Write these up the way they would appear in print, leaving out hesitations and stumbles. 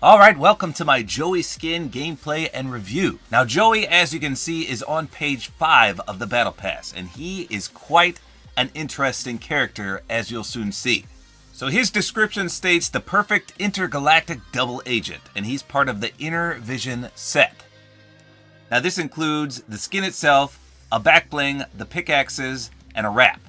Alright, welcome to my Joey skin gameplay and review. Now Joey, as you can see, is on page 5 of the Battle Pass, and he is quite an interesting character, as you'll soon see. So his description states the perfect intergalactic double agent, and he's part of the Inner Vision set. Now this includes the skin itself, a back bling, the pickaxes, and a wrap.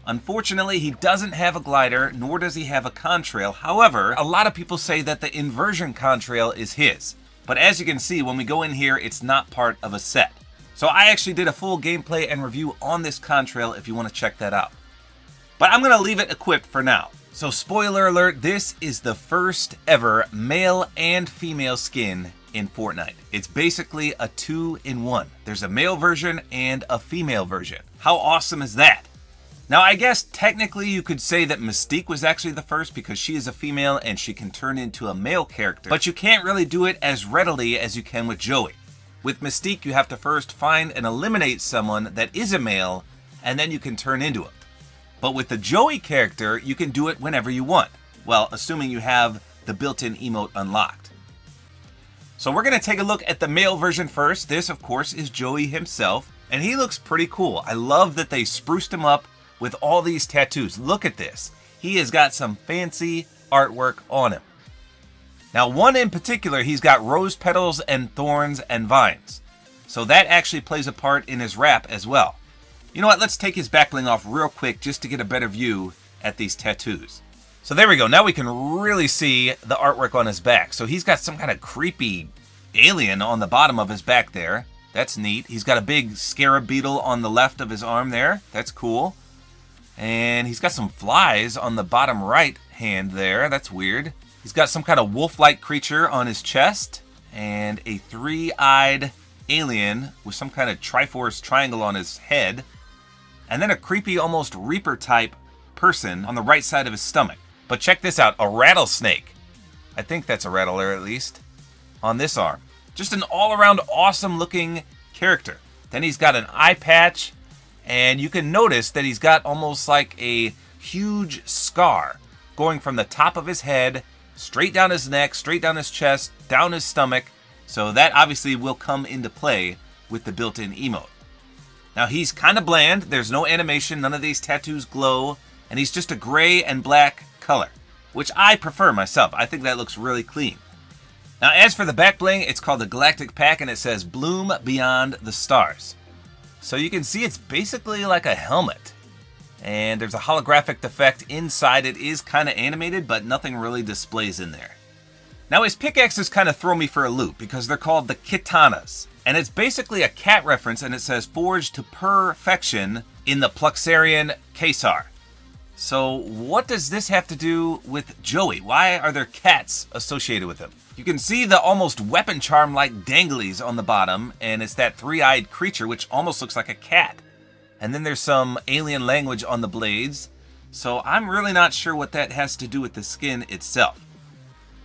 Unfortunately, he doesn't have a glider, nor does he have a contrail. However, a lot of people say that the inversion contrail is his. But as you can see, when we go in here, it's not part of a set. So I actually did a full gameplay and review on this contrail if you want to check that out. But I'm going to leave it equipped for now. So spoiler alert, this is the first ever male and female skin in Fortnite. It's basically a 2-in-1. There's a male version and a female version. How awesome is that? Now, I guess technically you could say that Mystique was actually the first because she is a female and she can turn into a male character, but you can't really do it as readily as you can with Joey. With Mystique, you have to first find and eliminate someone that is a male, and then you can turn into him. But with the Joey character, you can do it whenever you want. Well, assuming you have the built-in emote unlocked. So we're going to take a look at the male version first. This, of course, is Joey himself, and he looks pretty cool. I love that they spruced him up with all these tattoos. Look at this. He has got some fancy artwork on him. Now, one in particular, he's got rose petals and thorns and vines. So that actually plays a part in his wrap as well. You know what? Let's take his back bling off real quick just to get a better view at these tattoos. So there we go. Now we can really see the artwork on his back. So he's got some kind of creepy alien on the bottom of his back there. That's neat. He's got a big scarab beetle on the left of his arm there. That's cool. And he's got some flies on the bottom right hand there. That's weird. He's got some kind of wolf-like creature on his chest. And a 3-eyed alien with some kind of Triforce triangle on his head. And then a creepy, almost Reaper-type person on the right side of his stomach. But check this out. A rattlesnake. I think that's a rattler, at least. On this arm. Just an all-around awesome-looking character. Then he's got an eye patch. And you can notice that he's got almost like a huge scar going from the top of his head, straight down his neck, straight down his chest, down his stomach. So that obviously will come into play with the built-in emote. Now he's kind of bland. There's no animation. None of these tattoos glow. And he's just a gray and black color, which I prefer myself. I think that looks really clean. Now as for the back bling, it's called the Galactic Pack and it says Bloom Beyond the Stars. So you can see it's basically like a helmet. And there's a holographic effect inside. It is kind of animated, but nothing really displays in there. Now his pickaxes kind of throw me for a loop because they're called the Katanas. And it's basically a cat reference and it says forged to perfection in the Pluxarian Caesar. So what does this have to do with Joey? Why are there cats associated with him? You can see the almost weapon charm-like danglies on the bottom, and it's that 3-eyed creature which almost looks like a cat. And then there's some alien language on the blades, so I'm really not sure what that has to do with the skin itself.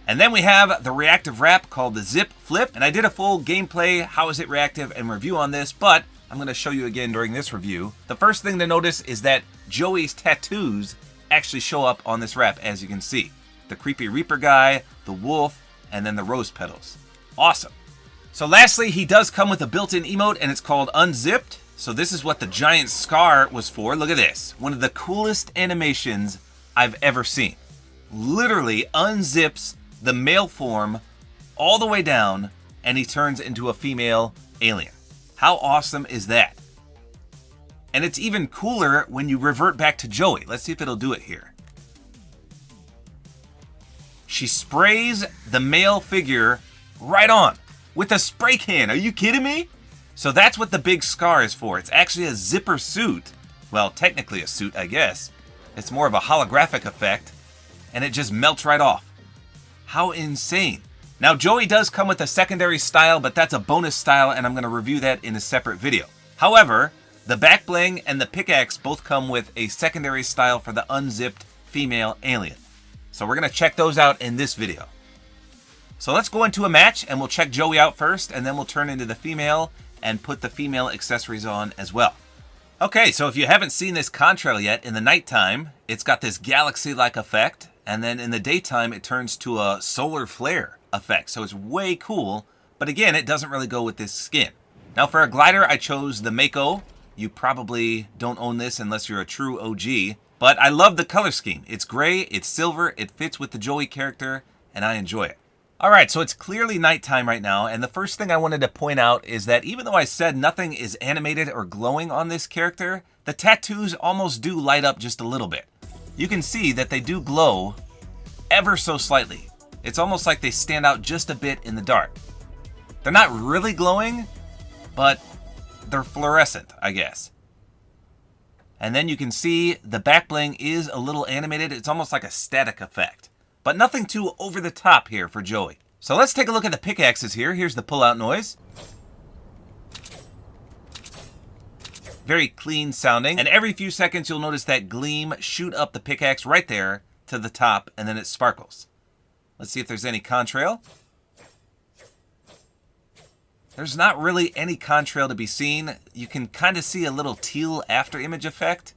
And then we have the reactive wrap called the Zip Flip, and I did a full gameplay, how is it reactive, and review on this, but I'm going to show you again during this review. The first thing to notice is that Joey's tattoos actually show up on this wrap, as you can see. The creepy Reaper guy, the wolf, and then the rose petals. Awesome. So lastly, he does come with a built-in emote, and it's called Unzipped. So this is what the giant scar was for. Look at this. One of the coolest animations I've ever seen. Literally unzips the male form all the way down, and he turns into a female alien. How awesome is that? And it's even cooler when you revert back to Joey. Let's see if it'll do it here. She sprays the male figure right on with a spray can. Are you kidding me? So that's what the big scar is for. It's actually a zipper suit. Well, technically a suit, I guess. It's more of a holographic effect, and it just melts right off. How insane. Now, Joey does come with a secondary style, but that's a bonus style, and I'm going to review that in a separate video. However, the back bling and the pickaxe both come with a secondary style for the unzipped female alien. So we're going to check those out in this video. So let's go into a match and we'll check Joey out first, and then we'll turn into the female and put the female accessories on as well. Okay, so if you haven't seen this contrail yet, in the nighttime, it's got this galaxy-like effect, and then in the daytime, it turns to a solar flare. effect. So it's way cool, but again, it doesn't really go with this skin. Now for a glider, I chose the Mako. You probably don't own this unless you're a true OG, but I love the color scheme. It's gray, it's silver, it fits with the Joey character, and I enjoy it. Alright, so it's clearly nighttime right now, and the first thing I wanted to point out is that even though I said nothing is animated or glowing on this character, the tattoos almost do light up just a little bit. You can see that they do glow ever so slightly. It's almost like they stand out just a bit in the dark. They're not really glowing, but they're fluorescent, I guess. And then you can see the back bling is a little animated. It's almost like a static effect. But nothing too over the top here for Joey. So let's take a look at the pickaxes here. Here's the pull-out noise. Very clean sounding. And every few seconds you'll notice that gleam shoot up the pickaxe right there to the top, and then it sparkles. Let's see if there's any contrail. There's not really any contrail to be seen. You can kind of see a little teal after image effect,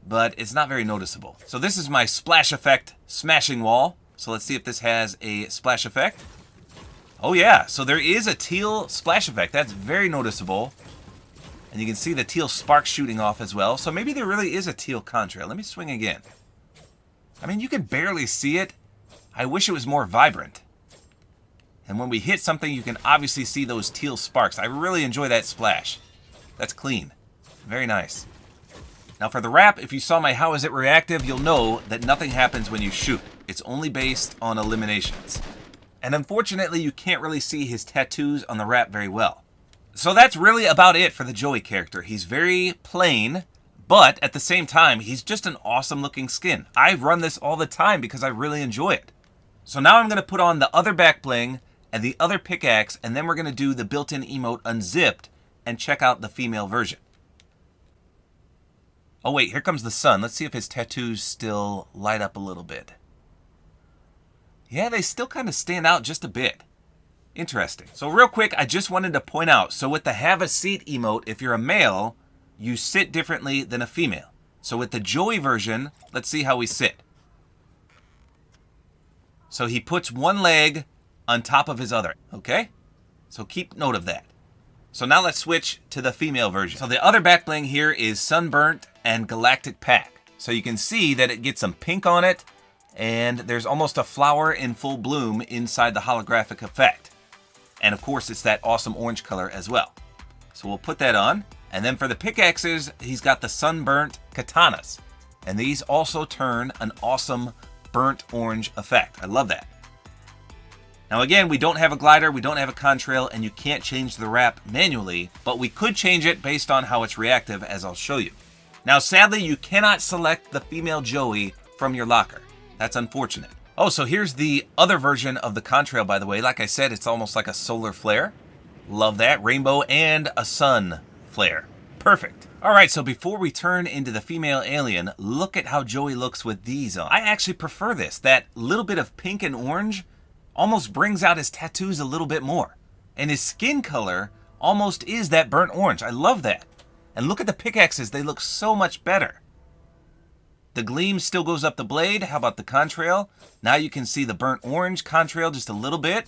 but it's not very noticeable. So this is my splash effect smashing wall. So let's see if this has a splash effect. Oh yeah, so there is a teal splash effect. That's very noticeable. And you can see the teal sparks shooting off as well. So maybe there really is a teal contrail. Let me swing again. I mean, you can barely see it. I wish it was more vibrant. And when we hit something, you can obviously see those teal sparks. I really enjoy that splash. That's clean. Very nice. Now for the wrap, if you saw my How Is It Reactive, you'll know that nothing happens when you shoot. It's only based on eliminations. And unfortunately, you can't really see his tattoos on the wrap very well. So that's really about it for the Joey character. He's very plain, but at the same time, he's just an awesome looking skin. I run this all the time because I really enjoy it. So now I'm going to put on the other back bling and the other pickaxe, and then we're going to do the built-in emote unzipped and check out the female version. Oh wait, here comes the sun. Let's see if his tattoos still light up a little bit. Yeah, they still kind of stand out just a bit. Interesting. So real quick, I just wanted to point out, so with the have a seat emote, if you're a male, you sit differently than a female. So with the Joey version, let's see how we sit. So he puts one leg on top of his other, okay? So keep note of that. So now let's switch to the female version. So the other back bling here is Sunburnt and Galactic Pack. So you can see that it gets some pink on it, and there's almost a flower in full bloom inside the holographic effect. And of course, it's that awesome orange color as well. So we'll put that on. And then for the pickaxes, he's got the Sunburnt Katanas. And these also turn an awesome burnt orange effect. I love that. Now again, we don't have a glider, we don't have a contrail, and you can't change the wrap manually, but we could change it based on how it's reactive, as I'll show you. Now sadly, you cannot select the female Joey from your locker. That's unfortunate. Oh, so here's the other version of the contrail, by the way. Like I said, it's almost like a solar flare. Love that. Rainbow and a sun flare. Perfect. Alright, so before we turn into the female alien, look at how Joey looks with these on. I actually prefer this. That little bit of pink and orange almost brings out his tattoos a little bit more. And his skin color almost is that burnt orange. I love that. And look at the pickaxes. They look so much better. The gleam still goes up the blade. How about the contrail? Now you can see the burnt orange contrail just a little bit.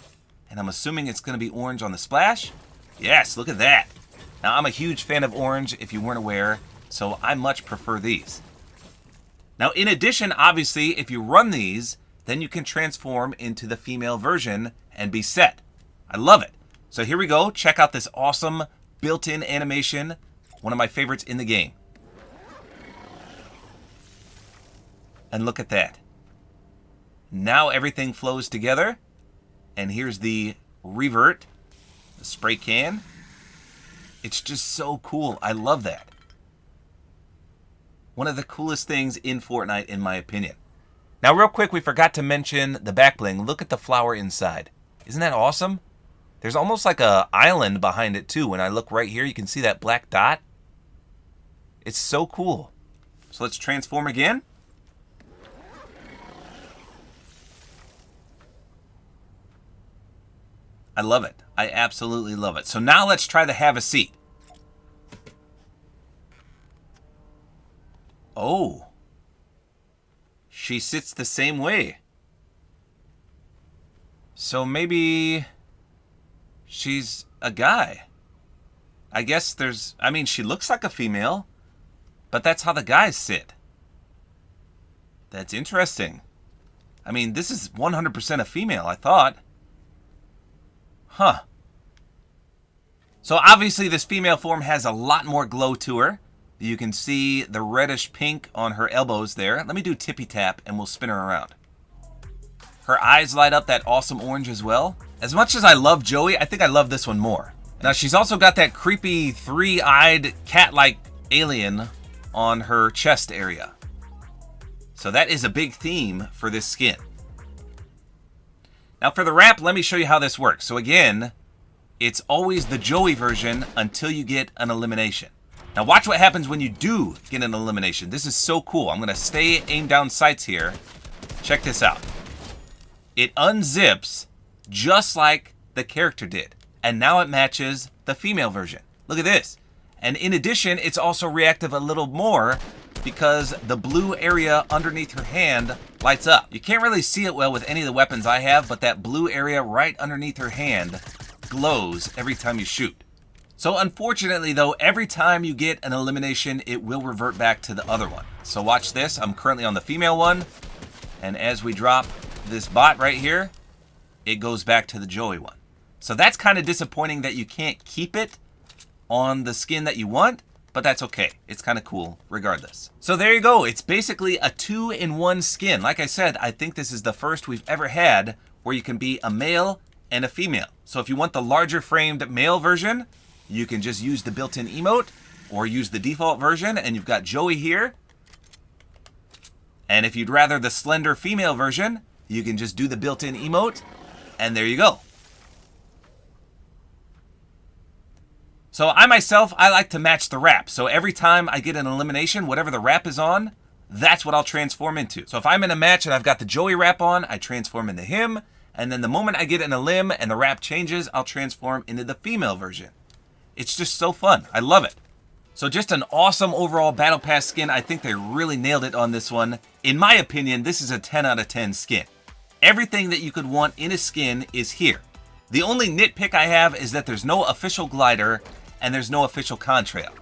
And I'm assuming it's going to be orange on the splash. Yes, look at that. Now I'm a huge fan of orange, if you weren't aware, so I much prefer these. Now in addition, obviously, if you run these, then you can transform into the female version and be set. I love it. So here we go. Check out this awesome built-in animation. One of my favorites in the game. And look at that. Now everything flows together. And here's the revert, the spray can. It's just so cool. I love that. One of the coolest things in Fortnite, in my opinion. Now, real quick, we forgot to mention the back bling. Look at the flower inside. Isn't that awesome? There's almost like an island behind it, too. When I look right here, you can see that black dot. It's so cool. So let's transform again. I love it. I absolutely love it. So now let's try the have a seat. Oh. She sits the same way. So maybe she's a guy. I guess she looks like a female, but that's how the guys sit. That's interesting. I mean, this is 100% a female, I thought. Huh. So obviously this female form has a lot more glow to her. You can see the reddish pink on her elbows there. Let me do tippy tap and we'll spin her around. Her eyes light up that awesome orange as well. As much as I love Joey, I think I love this one more. Now she's also got that creepy three-eyed cat-like alien on her chest area. So that is a big theme for this skin. Now for the wrap, let me show you how this works. So again, it's always the Joey version until you get an elimination. Now watch what happens when you do get an elimination. This is so cool. I'm going to stay aim down sights here. Check this out. It unzips just like the character did. And now it matches the female version. Look at this. And in addition, it's also reactive a little more because the blue area underneath her hand lights up. You can't really see it well with any of the weapons I have, but that blue area right underneath her hand glows every time you shoot. So unfortunately though, every time you get an elimination, it will revert back to the other one. So watch this. I'm currently on the female one. And as we drop this bot right here, it goes back to the Joey one. So that's kind of disappointing that you can't keep it on the skin that you want, but that's okay. It's kind of cool regardless. So there you go. It's basically a 2-in-1 skin. Like I said, I think this is the first we've ever had where you can be a male and a female. So if you want the larger framed male version, you can just use the built-in emote or use the default version and you've got Joey here. And if you'd rather the slender female version, you can just do the built-in emote and there you go. So I myself, I like to match the wrap. So every time I get an elimination, whatever the wrap is on, that's what I'll transform into. So if I'm in a match and I've got the Joey wrap on, I transform into him. And then the moment I get an elim and the wrap changes, I'll transform into the female version. It's just so fun. I love it. So just an awesome overall Battle Pass skin. I think they really nailed it on this one. In my opinion, this is a 10 out of 10 skin. Everything that you could want in a skin is here. The only nitpick I have is that there's no official glider and there's no official contrail.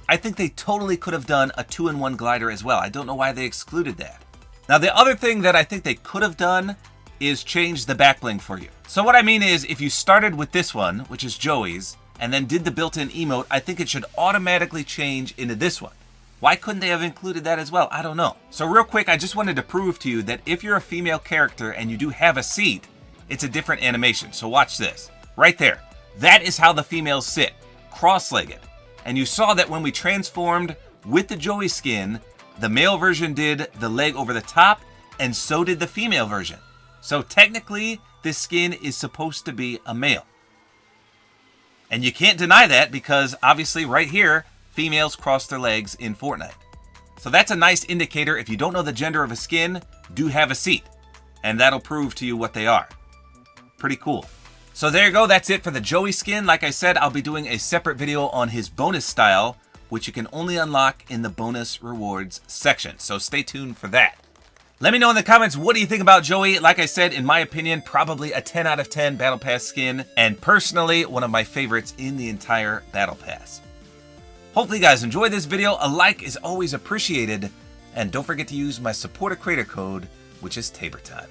I think they totally could have done a 2-in-1 glider as well. I don't know why they excluded that. Now the other thing that I think they could have done is change the back bling for you. So what I mean is if you started with this one, which is Joey's, and then did the built-in emote, I think it should automatically change into this one. Why couldn't they have included that as well? I don't know. So real quick, I just wanted to prove to you that if you're a female character and you do have a seat, it's a different animation. So watch this. Right there. That is how the females sit. Cross-legged. And you saw that when we transformed with the Joey skin, the male version did the leg over the top, and so did the female version. So technically, this skin is supposed to be a male. And you can't deny that because obviously right here, females cross their legs in Fortnite. So that's a nice indicator. If you don't know the gender of a skin, do have a seat. And that'll prove to you what they are. Pretty cool. So there you go, that's it for the Joey skin. Like I said, I'll be doing a separate video on his bonus style, which you can only unlock in the bonus rewards section. So stay tuned for that. Let me know in the comments, what do you think about Joey? Like I said, in my opinion, probably a 10 out of 10 Battle Pass skin, and personally, one of my favorites in the entire Battle Pass. Hopefully you guys enjoyed this video. A like is always appreciated, and don't forget to use my Support-A-Creator Code, which is Tabor Time.